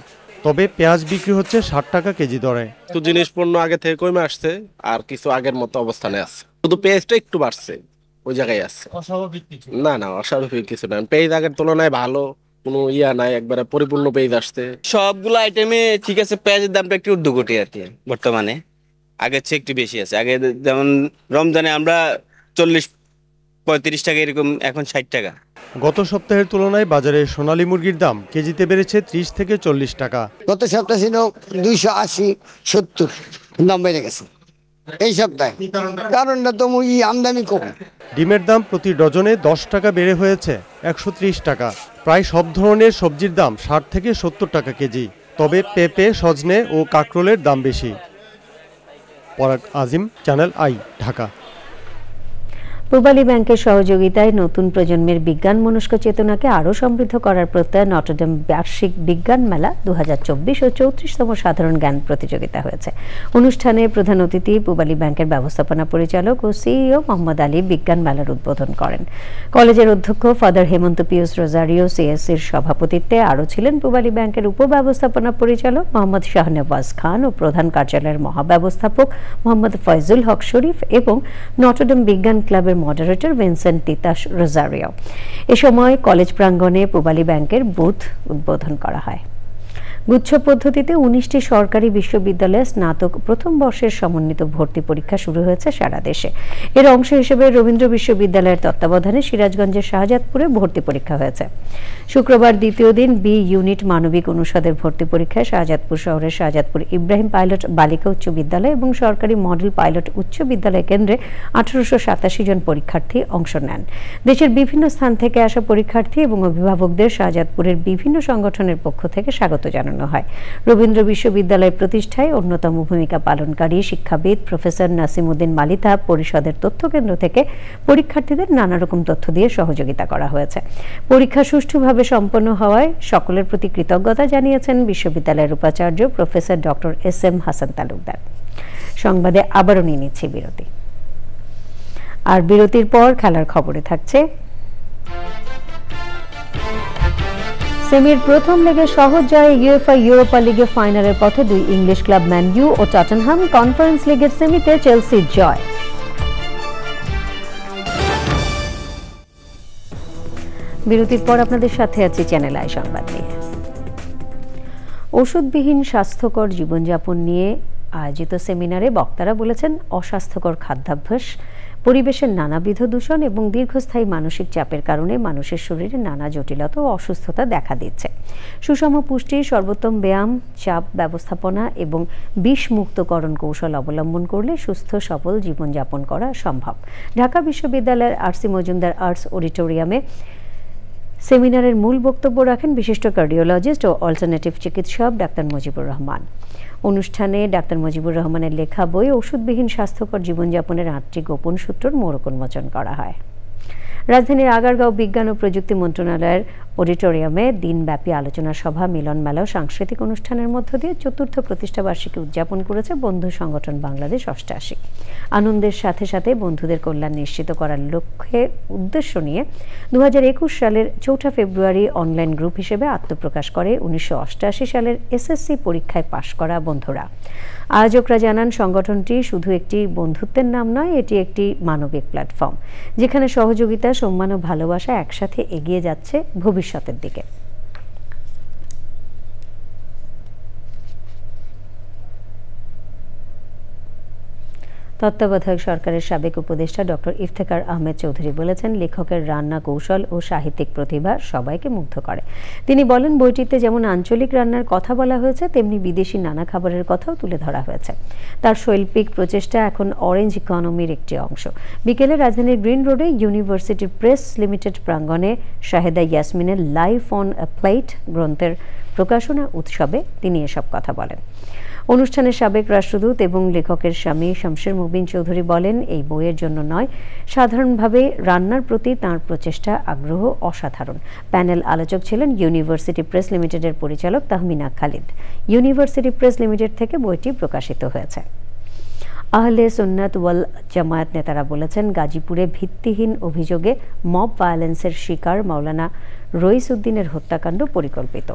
তবে পেঁয়াজ বিক্রি হচ্ছে 60 টাকা কেজি দরে। তো জিনিস পণ্য আগে থেকে কমে আসছে, আর কিছু আগের মতো অবস্থানে আছে। শুধু পেঁয়াজটা একটু বাড়ছে, ওই জায়গায় আছে। না অস্বাভাবিক কিছু না, পেঁয়াজ আগের তুলনায় ভালো, কোনো ইয়া নাই, একবারে পরিপূর্ণ পেঁয়াজ আসছে। সবগুলো আইটেমে ঠিক আছে, পেঁয়াজের দামটা একটু ঊর্ধ্বগতি আর কি বর্তমানে, আগের চেয়ে একটু বেশি আছে। আগে যেমন রমজানে আমরা 40-35 টাকা এরকম, এখন 60 টাকা। গত সপ্তাহের তুলনায় বাজারে সোনালী মুরগির দাম কেজিতে বেড়েছে 30 থেকে 40 টাকা। গত সপ্তাহে ছিল 280-70 দাম বেড়ে গেছে এই সপ্তাহে, কারণটা তো আমদানি কম। ডিমের দাম প্রতি ডজনে 10 টাকা বেড়ে হয়েছে 130 টাকা। প্রায় সব ধরনের সবজির দাম 60 থেকে 70 টাকা কেজি, তবে পেঁপে, সজনে ও কাঁকরোলের দাম বেশি। পরাগ আজিম, চ্যানেল আই, ঢাকা। পূবালী ব্যাংকের সহযোগিতায় নতুন প্রজন্মের বিজ্ঞান মনস্ক চেতনাকে আরও সমৃদ্ধ করার প্রত্যয় নটরডেম বার্ষিক বিজ্ঞান মেলা 2024 ও 34তম সাধারণ জ্ঞান প্রতিযোগিতা হয়েছে। অনুষ্ঠানে প্রধান অতিথি পূবালী ব্যাংকের ব্যবস্থাপনা পরিচালক ও সিইও মোহাম্মদ আলী বিজ্ঞান মেলার উদ্বোধন করেন। কলেজের অধ্যক্ষ ফাদার হেমন্ত পিউস রোজারিও সিএসসির সভাপতিত্বে আরও ছিলেন পূবালী ব্যাংকের উপব্যবস্থাপনা পরিচালক মোহাম্মদ শাহনওয়াজ খান ও প্রধান কার্যালয়ের মহাব্যবস্থাপক মোহাম্মদ ফয়জুল হক শরীফ এবং নটরডেম বিজ্ঞান ক্লাবের মডারেটর ভিনসেন্ট তিতাস রোজারিও। এ সময় কলেজ প্রাঙ্গণে পূবালী ব্যাংকের বুথ উদ্বোধন করা হয়। গুচ্ছ পদ্ধতিতে 19টি সরকারি বিশ্ববিদ্যালয়ে স্নাতক প্রথম বর্ষের সমন্বিত ভর্তি পরীক্ষা শুরু হয়েছে সারা দেশে। এর অংশ হিসেবে রবীন্দ্র বিশ্ববিদ্যালয়ের তত্ত্বাবধানে সিরাজগঞ্জের শাহজাদপুরে ভর্তি পরীক্ষা হয়েছে। শুক্রবার দ্বিতীয় দিন বি ইউনিট মানবিক অনুষদের ভর্তি পরীক্ষায় শাহজাদপুর শহরের শাহজাদপুর ইব্রাহিম পাইলট বালিকা উচ্চ বিদ্যালয় এবং সরকারি মডেল পাইলট উচ্চ বিদ্যালয় কেন্দ্রে 1887 জন পরীক্ষার্থী অংশ নেন। দেশের বিভিন্ন স্থান থেকে আসা পরীক্ষার্থী এবং অভিভাবকদের শাহজাদপুরের বিভিন্ন সংগঠনের পক্ষ থেকে স্বাগত জানানো হয়। রবীন্দ্র বিশ্ববিদ্যালয় প্রতিষ্ঠায় অন্যতম ভূমিকা পালনকারী শিক্ষাবিদ প্রফেসর নাসিমউদ্দিন মালিতা পরিষদের তথ্য কেন্দ্র থেকে পরীক্ষার্থীদের নানা রকম তথ্য দিয়ে সহযোগিতা করা হয়েছে। পরীক্ষা সুষ্ঠুভাবে সম্পন্ন হওয়ায় সকলের প্রতি কৃতজ্ঞতা জানিয়েছেন বিশ্ববিদ্যালয়ের উপাচার্য professor doctor SM. Hasan Talukdar. সংবাদে আবারও নিয়ে নিচ্ছে বিরতি, আর বিরতির পর খেলার খবরে থাকছে সেমির প্রথম লেগে সহজ জয়ে ইউএফএ ইউরোপা লিগের ফাইনালের পথে দুই ইংলিশ ক্লাব ম্যান ইউ ও টটেনহাম। কনফারেন্স লিগের সেমিতে চেলসির জয়। বিরতির পর আপনাদের সাথে আছি চ্যানেল আই সংবাদ নিয়ে। ওষুধবিহীন স্বাস্থ্যকর জীবনযাপন নিয়ে আয়োজিত সেমিনারে বক্তারা বলেছেন অস্বাস্থ্যকর খাদ্যাভ্যাস, পরিবেশের নানাবিধ দূষণ এবং দীর্ঘস্থায়ী মানসিক চাপের কারণে মানুষের শরীরে নানা জটিলতা ও অসুস্থতা দেখা দিচ্ছে। সুষম পুষ্টি, সর্বোত্তম ব্যায়াম, চাপ ব্যবস্থাপনা এবং বিষমুক্তকরণ কৌশল অবলম্বন করলে সুস্থ সবল জীবনযাপন করা সম্ভব। ঢাকা বিশ্ববিদ্যালয়ের আরসি মজুমদার আর্টস অডিটোরিয়ামে সেমিনারের মূল বক্তব্য রাখেন বিশিষ্ট কার্ডিওলজিস্ট ও অল্টারনেটিভ চিকিৎসক ডাক্তার মুজিবুর রহমান। অনুষ্ঠানে ডাক্তার মুজিবুর রহমানের লেখা বই ওষুধবিহীন স্বাস্থ্যকর জীবনযাপনের 8টি গোপন সূত্রর মোড়ক উন্মোচন করা হয়। রাজধানীর আগারগাঁও বিজ্ঞান ও প্রযুক্তি মন্ত্রণালয়ের অডিটোরিয়ামে দিনব্যাপী আলোচনা সভা, মিলন মেলা ও সাংস্কৃতিক অনুষ্ঠানের মধ্য দিয়ে ৪র্থ প্রতিষ্ঠাবার্ষিকী উদযাপন করেছে বন্ধু সংগঠন বাংলাদেশ ৮৮। আনন্দের সাথে সাথে বন্ধুদের কল্যাণ নিশ্চিত করার লক্ষ্যে উদ্দেশ্য নিয়ে ২০২১ সালের ৪ ফেব্রুয়ারি অনলাইন গ্রুপ হিসেবে আত্মপ্রকাশ করে ১৯৮৮ সালের এসএসসি পরীক্ষায় পাশ করা বন্ধুরা। আয়োজকরা জানান, সংগঠনটি শুধু একটি বন্ধুত্বের নাম নয়, এটি একটি মানবিক প্ল্যাটফর্ম, যেখানে সহযোগিতা, সম্মান ও ভালোবাসা একসাথে এগিয়ে যাচ্ছে ভবিষ্যতের দিকে। তত্ত্বাবধায়ক সরকারের সাবেক উপদেষ্টা ডক্টর ইফতেখার আহমেদ চৌধুরী বলেছেন, লেখকের রান্না কৌশল ও সাহিত্যিক প্রতিভা সবাইকে মুগ্ধ করে। তিনি বলেন, বইটিতে যেমন আঞ্চলিক রান্নার কথা বলা হয়েছে, তেমনি বিদেশি নানা খাবারের কথাও তুলে ধরা হয়েছে। তার শৈল্পিক প্রচেষ্টা এখন অরেঞ্জ ইকোনমির একটি অংশ। বিকেলে রাজধানীর গ্রিন রোডে ইউনিভার্সিটি প্রেস লিমিটেড প্রাঙ্গণে শাহেদা ইয়াসমিনের লাইফ অন এ প্লেট গ্রন্থের প্রকাশনা উৎসবে তিনি এসব কথা বলেন। অনুষ্ঠানে সাবেক রাষ্ট্রদূত এবং লেখকের স্বামী শামসের মুবিন চৌধুরী বলেন, এই বইয়ের জন্য নয়, সাধারণভাবে রান্নার প্রতি তাঁর প্রচেষ্টা, আগ্রহ অসাধারণ। প্যানেল আলোচক ছিলেন ইউনিভার্সিটি প্রেস লিমিটেডের পরিচালক Tahmina Khalid. University press limited থেকে বইটি প্রকাশিত হয়েছে। আহলে সুন্নাত ওয়াল জামায়াত নেতারা বলেছেন, গাজীপুরে ভিত্তিহীন অভিযোগে মব ভায়োলেন্সের শিকার মাওলানা রইস উদ্দিনের হত্যাকাণ্ড পরিকল্পিত।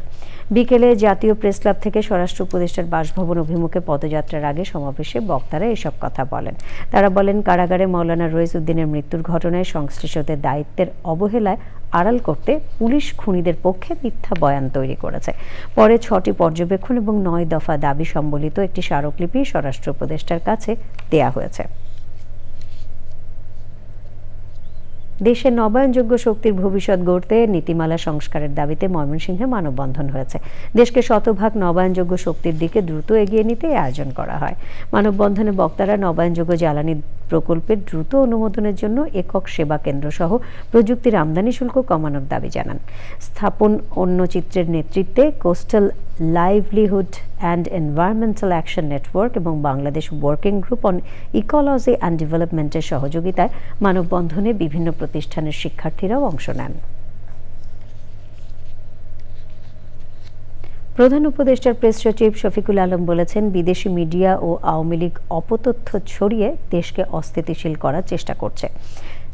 বিকেলে জাতীয় প্রেস ক্লাব থেকে স্বরাষ্ট্র উপদেষ্টার বাসভবন অভিমুখে পদযাত্রার আগে সমাবেশে বক্তারা এসব কথা বলেন। তারা বলেন, কারাগারে মাওলানা রইস উদ্দিনের মৃত্যুর ঘটনায় সংশ্লিষ্টদের দায়িত্বের অবহেলায় আড়াল করতে পুলিশ খুনিদের পক্ষে মিথ্যা বয়ান তৈরি করেছে। পরে 6টি পর্যবেক্ষণ এবং 9 দফা দাবি সম্বলিত একটি স্মারকলিপি স্বরাষ্ট্র উপদেষ্টার কাছে দেয়া হয়েছে। দেশে নবায়নযোগ্য শক্তির ভবিষ্যৎ গড়তে নীতিমালা সংস্কারের দাবিতে ময়মনসিংহে মানববন্ধন হয়েছে। দেশকে শতভাগ নবায়নযোগ্য শক্তির দিকে দ্রুত এগিয়ে নিতে আয়োজন করা হয়। মানববন্ধনে বক্তারা নবায়নযোগ্য জ্বালানি প্রকল্পের দ্রুত অনুমোদনের জন্য একক সেবা কেন্দ্র সহ প্রযুক্তির আমদানি শুল্ক কমানোর দাবি জানান। স্থাপন অন্যচিত্রের নেতৃত্বে coastal livelihood and environmental action network এবং Bangladesh working group on ecology and ডেভেলপমেন্টের সহযোগিতায় মানববন্ধনে বিভিন্ন প্রতিষ্ঠানের শিক্ষার্থীরাও অংশ নেন। প্রধান উপদেষ্টার প্রেস সচিব শফিকুল আলম বলেছেন, বিদেশি মিডিয়া ও আওয়ামী লীগ অপতথ্য ছড়িয়ে দেশকে অস্থিতিশীল করার চেষ্টা করছে।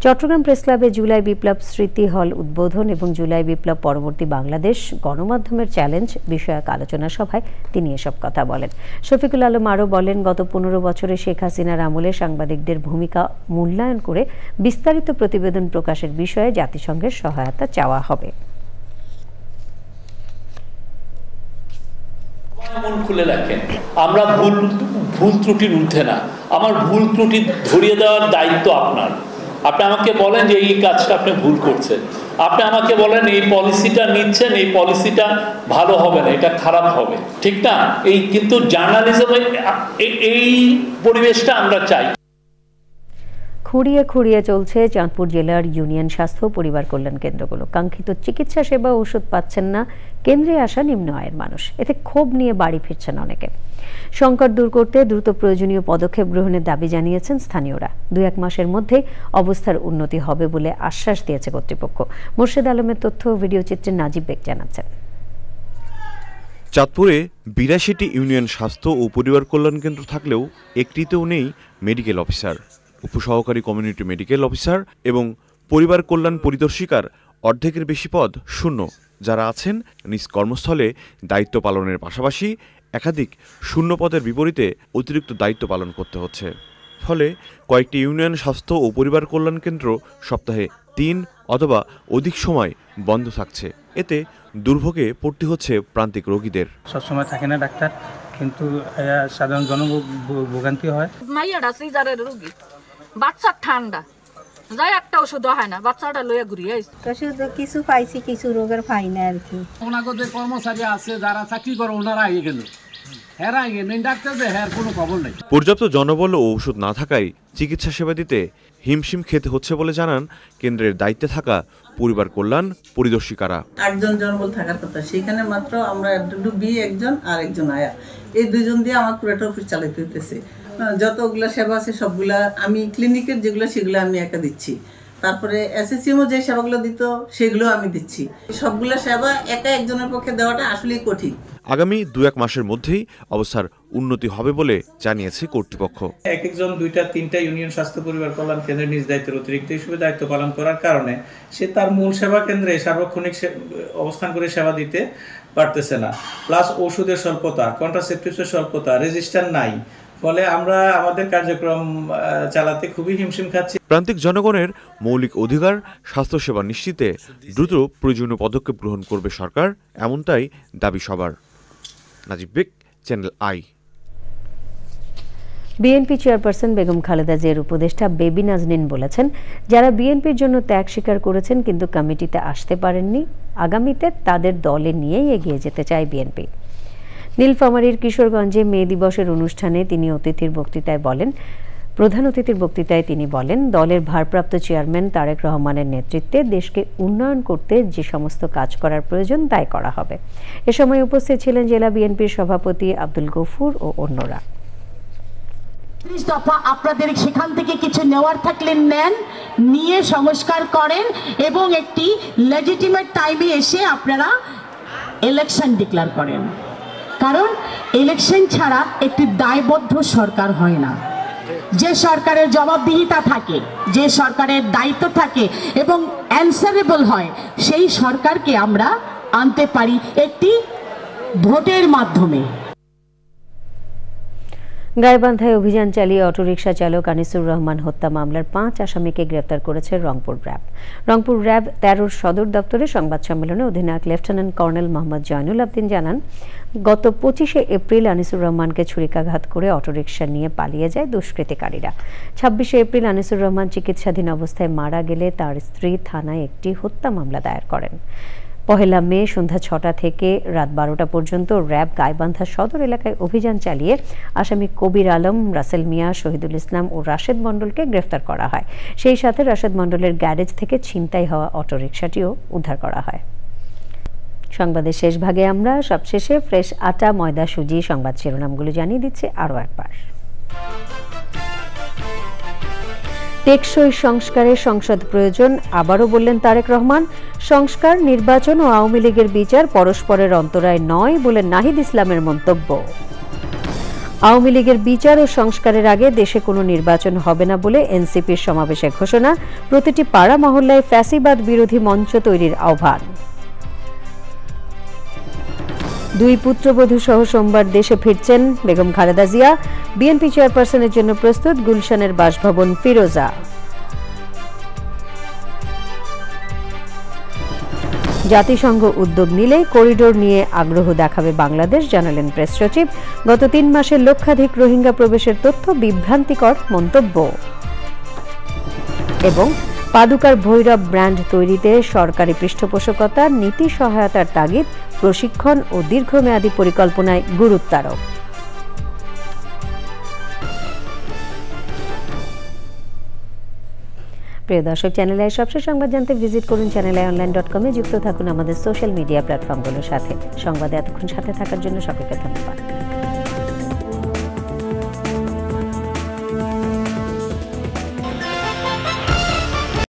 চট্টগ্রাম প্রেস ক্লাবে জুলাই বিপ্লব স্মৃতি হল উদ্বোধন এবং জুলাই বিপ্লব পরবর্তী বাংলাদেশ গণমাধ্যমের চ্যালেঞ্জ বিষয়ক আলোচনা সভায় তিনি এসব কথা বলেন। শফিকুল আলম আরও বলেন, গত 15 বছরে শেখ হাসিনার আমলে সাংবাদিকদের ভূমিকা মূল্যায়ন করে বিস্তারিত প্রতিবেদন প্রকাশের বিষয়ে জাতিসংঘের সহায়তা চাওয়া হবে। মন খুলে রাখেন, আমরা ভুল ত্রুটির ঊর্ধ্বে না। আমার ভুল ত্রুটি ধরিয়ে দেওয়ার দায়িত্ব আপনার। আপনি আমাকে বলেন যে এই কাজটা আপনি ভুল করছেন, আপনি আমাকে বলেন এই পলিসিটা নিচ্ছেন, এই পলিসিটা ভালো হবে না, এটা খারাপ হবে, ঠিক না? এই কিন্তু জার্নালিজমে এই পরিবেশটা আমরা চাই। খুঁড়িয়ে খুঁড়িয়ে চলছে চাঁদপুর জেলার ইউনিয়ন স্বাস্থ্য পরিবার কল্যাণ কেন্দ্রগুলো। কাঙ্ক্ষিত চিকিৎসা সেবা ওষুধ পাচ্ছেন না কেন্দ্রে আসা নিম্ন আয়ের মানুষ। এতে ক্ষোভ নিয়ে বাড়ি ফিরছেন অনেকে। সংকট দূর করতে দ্রুত প্রয়োজনীয় পদক্ষেপ গ্রহণের দাবি জানিয়েছেন স্থানীয়রা। 2-1 মাসের মধ্যেই অবস্থার উন্নতি হবে বলে আশ্বাস দিয়েছে কর্তৃপক্ষ। মোর্শেদ আলমের তথ্য, ভিডিও চিত্রে নাজিব বেগ জানাচ্ছেন। চাঁদপুরে 82টি ইউনিয়ন স্বাস্থ্য ও পরিবার কল্যাণ কেন্দ্র থাকলেও একটিতেও নেই মেডিকেল অফিসার, উপসহকারী কমিউনিটি মেডিকেল অফিসার এবং পরিবার কল্যাণ পরিদর্শিকার অর্ধেকের বেশি পদ শূন্য। যারা আছেন নিজ কর্মস্থলে দায়িত্ব পালনের পাশাপাশি একাধিক শূন্য পদের বিপরীতে অতিরিক্ত দায়িত্ব পালন করতে হচ্ছে। ফলে কয়েকটি ইউনিয়ন স্বাস্থ্য ও পরিবার কল্যাণ কেন্দ্র সপ্তাহে 3 অথবা অধিক সময় বন্ধ থাকছে। এতে দুর্ভোগে পড়তে হচ্ছে প্রান্তিক রোগীদের। সবসময় থাকে না ডাক্তার, কিন্তু সাধারণ জনভোগান্তি হয়। মাইয়াটা সিজারের রোগী, বাচ্চা ঠান্ডা, যাই একটা ওষুধ হয় না, বাচ্চাটা লইয়া ঘুরিয়ে আইছে। ওষুধ কিছু পাইছি, কিছু রোগের পাই না আর কি। ওনাকে যে কর্মচারী আছে যারা চাকরি করে ওনারা আগে গেল, হেরা আগে মেন ডাক্তার যে হের কোনো খবর নেই। পর্যাপ্ত জনবল ও ঔষধ না থাকায় চিকিৎসা সেবা দিতে হিমশিম খেতে হচ্ছে বলে জানান কেন্দ্রের দায়িত্বে থাকা পরিবার কল্যাণ পরিদর্শিকারা। 8 জন জনবল থাকার কথা, সেখানে মাত্র আমরা বি একজন আর একজন আয়া, এই দুইজন দিয়ে আমার পুরোটা অফিস চালাতে হইতেছে। যতগুলা সেবা আছে সবগুলা আমি ক্লিনিকের যেগুলো সেগুলো আমি একা দিচ্ছি, তারপরে এসএসসিএমও যে সেবাগুলো দিত সেগুলো আমি দিচ্ছি। সবগুলা সেবা একা একজনের পক্ষে দেওয়াটা আসলেই কঠিন। আগামী 2-1 মাসের মধ্যেই অবস্থার উন্নতি হবে বলে জানিয়েছে কর্তৃপক্ষ। এক একজন 2-3টা ইউনিয়ন স্বাস্থ্য পরিবার কল্যাণ কেন্দ্রের নিজ দায়িত্বের অতিরিক্ত হিসেবে দায়িত্ব পালন করার কারণে সে তার মূল সেবা কেন্দ্রে সার্বক্ষণিক অবস্থান করে সেবা দিতে পারতেছে না। প্লাস ওষুধের স্বল্পতা, কন্ট্রাসেপটিভসের স্বল্পতা, রেজিস্টার নাই, ফলে আমরা আমাদের কার্যক্রম চালাতে খুবই হিমশিম খাচ্ছি। প্রান্তিক জনগণের মৌলিক অধিকার স্বাস্থ্যসেবা নিশ্চিতে দ্রুত প্রয়োজনীয় পদক্ষেপ গ্রহণ করবে সরকার, এমনটাই দাবি সবার। Nazib Beg, channel I. BNP chairperson Begum Khaleda জিয়ার উপদেষ্টা বেবি নাজনীন বলেছেন, যারা বিএনপির জন্য ত্যাগ স্বীকার করেছেন কিন্তু কমিটিতে আসতে পারেননি, আগামীতে তাদের দলে নিয়েই এগিয়ে যেতে চায় বিএনপি। নীলফামারীর কিশোরগঞ্জে মে দিবসের অনুষ্ঠানে প্রধান অতিথির বক্তৃতায় তিনি বলেন, দলের ভারপ্রাপ্ত চেয়ারম্যান তারেক রহমানের নেতৃত্বে দেশকে উন্নয়ন করতে যে সমস্ত কাজ করার প্রয়োজন তাই করা হবে। এ সময় উপস্থিত ছিলেন জেলা বিএনপির সভাপতি আব্দুল গফুর ও অন্যরা। দফা আপনাদের সেখান থেকে কিছু নেওয়ার থাকলে নেন, নিয়ে সংস্কার করেন এবং একটি লেজিটিমেট টাইমে এসে আপনারা ইলেকশন ডিক্লেয়ার করেন। কারণ ইলেকশন ছাড়া একটি দায়বদ্ধ সরকার হয় না। যে সরকারের জবাবদিহিতা থাকে, যে সরকারের দায়িত্ব থাকে এবং অ্যানসারেবল হয়, সেই সরকারকে আমরা আনতে পারি একটি ভোটের মাধ্যমে। গাইবান্ধায় অভিযান চালিয়ে অটোরিকশা চালক আনিসুর রহমান হত্যা মামলার 5 আসামিকে গ্রেফতার করেছে রংপুর র্যাব। রংপুর র্যাব 13 সদর দপ্তরে সংবাদ সম্মেলনে অধিনায়ক লেফটেন্যান্ট কর্নেল মোহাম্মদ জয়নুল আবদিন জানান, গত 25শে এপ্রিল আনিসুর রহমানকে ছুরিকাঘাত করে অটোরিকশা নিয়ে পালিয়ে যায় দুষ্কৃতিকারীরা। 26শে এপ্রিল আনিসুর রহমান চিকিৎসাধীন অবস্থায় মারা গেলে তার স্ত্রী থানায় একটি হত্যা মামলা দায়ের করেন। 1 মে সন্ধ্যা 6টা থেকে রাত 12টা পর্যন্ত র্যাব গাইবান্ধা সদর এলাকায় অভিযান চালিয়ে আসামি কবির আলম, রাসেল মিয়া, শহীদুল ইসলাম ও রাশেদ মণ্ডলকে গ্রেফতার করা হয়। সেই সাথে রাশেদ মণ্ডলের গ্যারেজ থেকে ছিনতাই হওয়া অটোরিকশাটিও উদ্ধার করা হয়। সংবাদের শেষ ভাগে আমরা সবশেষে ফ্রেশ আটা, ময়দা, সুজি সংবাদ শিরোনামগুলো জানিয়ে দিচ্ছে আরও একবার। টেকসই সংস্কারের সংসদ প্রয়োজন, আবারও বললেন তারেক রহমান। সংস্কার, নির্বাচন ও আওয়ামী লীগের বিচার পরস্পরের অন্তরায় নয় বলে নাহিদ ইসলামের মন্তব্য। আওয়ামী লীগের বিচার ও সংস্কারের আগে দেশে কোনো নির্বাচন হবে না বলে এনসিপির সমাবেশে ঘোষণা। প্রতিটি পাড়া মহল্লায় ফ্যাসিবাদ বিরোধী মঞ্চ তৈরির আহ্বান। 2 পুত্রবধূ সহ সোমবার দেশে ফিরছেন বেগম খালেদা জিয়া। বিএনপি চেয়ারপারসনের জন্য প্রস্তুত গুলশানের বাসভবন ফিরোজা। জাতিসংঘ উদ্যোগ নিলে করিডোর নিয়ে আগ্রহ দেখাবে বাংলাদেশ, জানালেন প্রেস সচিব। গত 3 মাসে লক্ষাধিক রোহিঙ্গা প্রবেশের তথ্য বিভ্রান্তিকর মন্তব্য। এবং পাদুকার ভৈরব ব্র্যান্ড তৈরিতে সরকারি পৃষ্ঠপোষকতা, নীতি সহায়তার তাগিদ, প্রশিক্ষণ ও দীর্ঘমেয়াদী পরিকল্পনায় গুরুত্বারোপ। প্রিয় দর্শক, চ্যানেল আই সবশেষ সংবাদ জানতে ভিজিট করুন channelionline.com-এ। যুক্ত থাকুন আমাদের সোশ্যাল মিডিয়া প্ল্যাটফর্মগুলোর সাথে। সংবাদে এতক্ষণ সাথে থাকার জন্য সকলকে ধন্যবাদ।